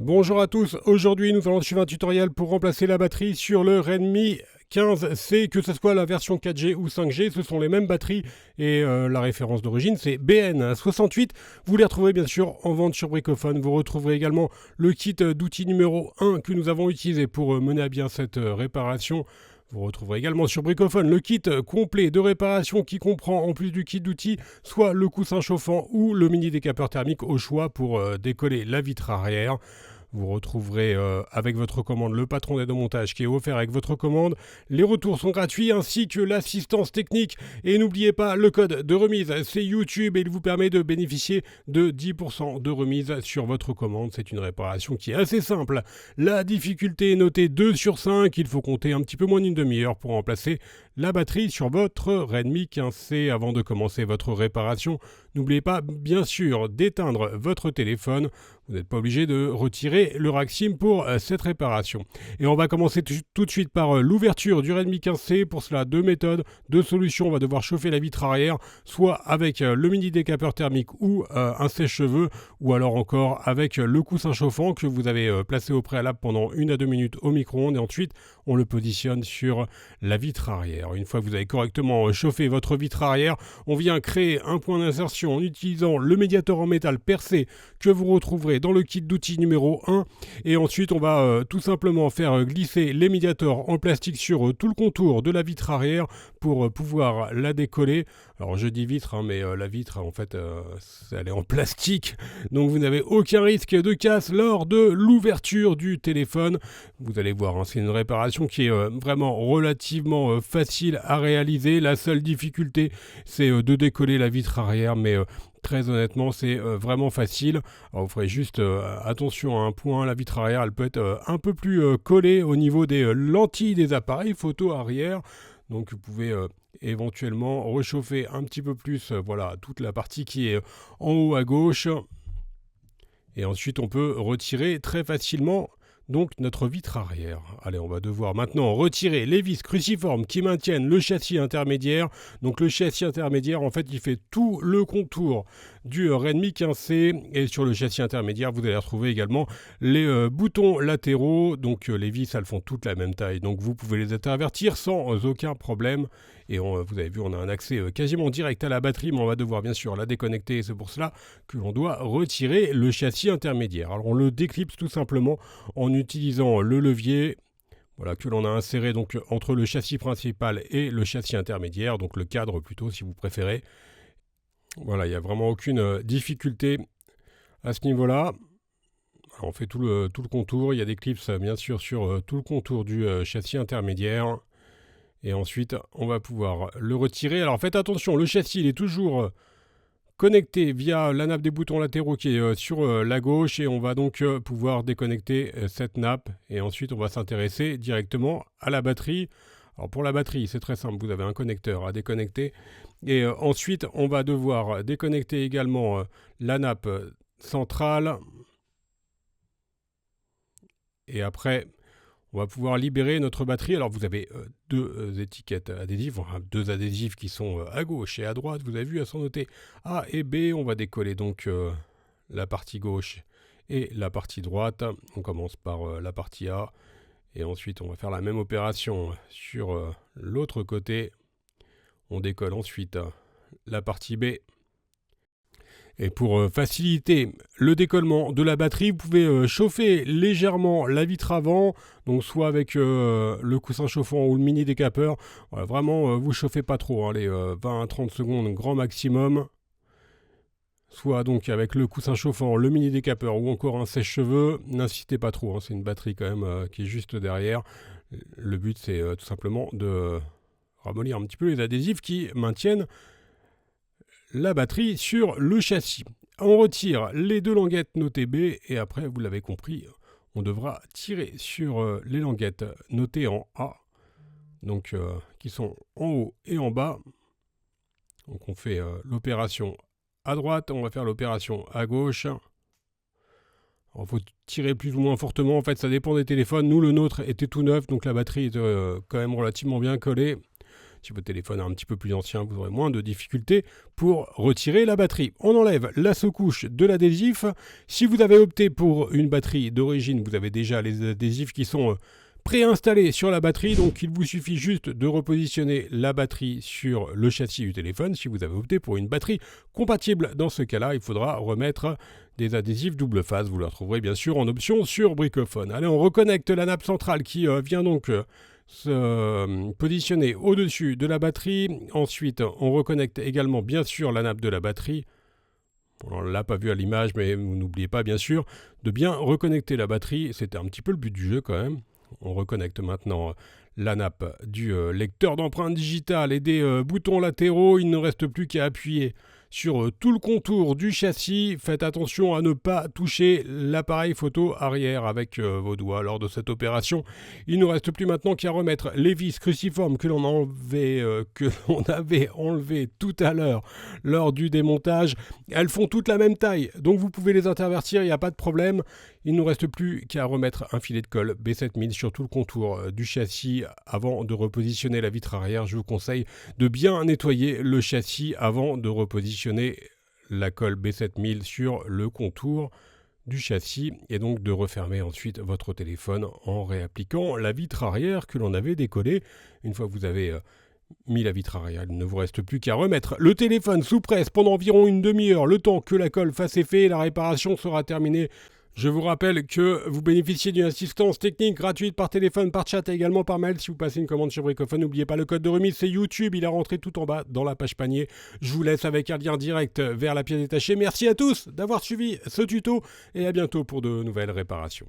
Bonjour à tous, aujourd'hui nous allons suivre un tutoriel pour remplacer la batterie sur le Redmi 15C, que ce soit la version 4G ou 5G, ce sont les mêmes batteries et la référence d'origine c'est BN68. Vous les retrouvez bien sûr en vente sur Bricophone. Vous retrouverez également le kit d'outils numéro 1 que nous avons utilisé pour mener à bien cette réparation. Vous retrouverez également sur Bricophone le kit complet de réparation qui comprend, en plus du kit d'outils, soit le coussin chauffant ou le mini décapeur thermique au choix pour décoller la vitre arrière. Vous retrouverez avec votre commande le patron d'aide au montage qui est offert avec votre commande. Les retours sont gratuits ainsi que l'assistance technique. Et n'oubliez pas, le code de remise, c'est YouTube et il vous permet de bénéficier de 10% de remise sur votre commande. C'est une réparation qui est assez simple. La difficulté est notée 2 sur 5. Il faut compter un petit peu moins d'une demi-heure pour remplacer la batterie sur votre Redmi 15C. Avant de commencer votre réparation, n'oubliez pas bien sûr d'éteindre votre téléphone. Vous n'êtes pas obligé de retirer le rack SIM pour cette réparation. Et on va commencer tout de suite par l'ouverture du Redmi 15C. Pour cela, deux méthodes, deux solutions. On va devoir chauffer la vitre arrière, soit avec le mini décapeur thermique ou un sèche-cheveux, ou alors encore avec le coussin chauffant que vous avez placé au préalable pendant 1 à 2 minutes au micro-ondes. Et ensuite, on le positionne sur la vitre arrière. Une fois que vous avez correctement chauffé votre vitre arrière, on vient créer un point d'insertion en utilisant le médiator en métal percé que vous retrouverez dans le kit d'outils numéro 1. Et ensuite, on va tout simplement faire glisser les médiators en plastique sur tout le contour de la vitre arrière pour pouvoir la décoller. Alors je dis vitre, mais la vitre, en fait, elle est en plastique. Donc vous n'avez aucun risque de casse lors de l'ouverture du téléphone. Vous allez voir, c'est une réparation qui est vraiment relativement facile à réaliser. La seule difficulté, c'est de décoller la vitre arrière, mais très honnêtement, c'est vraiment facile. Alors, vous ferez juste attention à un point. La vitre arrière, elle peut être un peu plus collée au niveau des lentilles des appareils photo arrière. Donc, vous pouvez éventuellement réchauffer un petit peu plus voilà, toute la partie qui est en haut à gauche. Et ensuite, on peut retirer très facilement donc notre vitre arrière. Allez, on va devoir maintenant retirer les vis cruciformes qui maintiennent le châssis intermédiaire. Donc le châssis intermédiaire, en fait, il fait tout le contour du Redmi 15C. Et sur le châssis intermédiaire, vous allez retrouver également les boutons latéraux. Donc les vis, elles font toutes la même taille. Donc vous pouvez les intervertir sans aucun problème. Et vous avez vu, on a un accès quasiment direct à la batterie, mais on va devoir bien sûr la déconnecter. Et c'est pour cela que l'on doit retirer le châssis intermédiaire. Alors on le déclipse tout simplement en utilisant le levier, voilà, que l'on a inséré donc entre le châssis principal et le châssis intermédiaire, donc le cadre plutôt si vous préférez. Voilà, il n'y a vraiment aucune difficulté à ce niveau-là. Alors, on fait tout le contour, il y a des clips bien sûr sur tout le contour du châssis intermédiaire. Et ensuite, on va pouvoir le retirer. Alors faites attention, le châssis il est toujours connecté via la nappe des boutons latéraux qui est sur la gauche et on va donc pouvoir déconnecter cette nappe et ensuite on va s'intéresser directement à la batterie. Alors pour la batterie c'est très simple, vous avez un connecteur à déconnecter et ensuite on va devoir déconnecter également la nappe centrale et après on va pouvoir libérer notre batterie. Alors vous avez deux étiquettes adhésives, enfin, deux adhésifs qui sont à gauche et à droite. Vous avez vu, elles sont notées A et B. On va décoller donc la partie gauche et la partie droite. On commence par la partie A et ensuite on va faire la même opération sur l'autre côté. On décolle ensuite la partie B. Et pour faciliter le décollement de la batterie, vous pouvez chauffer légèrement la vitre avant, donc soit avec le coussin chauffant ou le mini décapeur. Voilà, vraiment, vous chauffez pas trop, hein, les 20 à 30 secondes grand maximum. Soit donc avec le coussin chauffant, le mini décapeur ou encore un sèche-cheveux. N'insistez pas trop, hein, c'est une batterie quand même qui est juste derrière. Le but c'est tout simplement de ramollir un petit peu les adhésifs qui maintiennent la batterie sur le châssis. On retire les deux languettes notées B et après, vous l'avez compris, on devra tirer sur les languettes notées en A, donc qui sont en haut et en bas. Donc on fait l'opération à droite, on va faire l'opération à gauche. Il faut tirer plus ou moins fortement, en fait ça dépend des téléphones. Nous le nôtre était tout neuf, donc la batterie est quand même relativement bien collée. Si votre téléphone est un petit peu plus ancien, vous aurez moins de difficultés pour retirer la batterie. On enlève la sous-couche de l'adhésif. Si vous avez opté pour une batterie d'origine, vous avez déjà les adhésifs qui sont préinstallés sur la batterie, donc il vous suffit juste de repositionner la batterie sur le châssis du téléphone. Si vous avez opté pour une batterie compatible, dans ce cas-là, il faudra remettre des adhésifs double face. Vous le retrouverez bien sûr en option sur Bricophone. Allez, on reconnecte la nappe centrale qui vient donc se positionner au-dessus de la batterie. Ensuite, on reconnecte également bien sûr la nappe de la batterie. On ne l'a pas vu à l'image, mais vous n'oubliez pas bien sûr de bien reconnecter la batterie. C'était un petit peu le but du jeu quand même. On reconnecte maintenant la nappe du lecteur d'empreintes digitales et des boutons latéraux. Il ne reste plus qu'à appuyer sur tout le contour du châssis. Faites attention à ne pas toucher l'appareil photo arrière avec vos doigts lors de cette opération. Il ne reste plus maintenant qu'à remettre les vis cruciformes que l'on avait enlevées tout à l'heure lors du démontage. Elles font toutes la même taille, donc vous pouvez les intervertir, il n'y a pas de problème. Il ne nous reste plus qu'à remettre un filet de colle B7000 sur tout le contour du châssis avant de repositionner la vitre arrière. Je vous conseille de bien nettoyer le châssis avant de repositionner la colle B7000 sur le contour du châssis et donc de refermer ensuite votre téléphone en réappliquant la vitre arrière que l'on avait décollée. Une fois que vous avez mis la vitre arrière, il ne vous reste plus qu'à remettre le téléphone sous presse pendant environ une demi-heure, le temps que la colle fasse effet et la réparation sera terminée. Je vous rappelle que vous bénéficiez d'une assistance technique gratuite par téléphone, par chat et également par mail. Si vous passez une commande sur Bricophone, n'oubliez pas le code de remise, c'est YouTube. Il est rentré tout en bas dans la page panier. Je vous laisse avec un lien direct vers la pièce détachée. Merci à tous d'avoir suivi ce tuto et à bientôt pour de nouvelles réparations.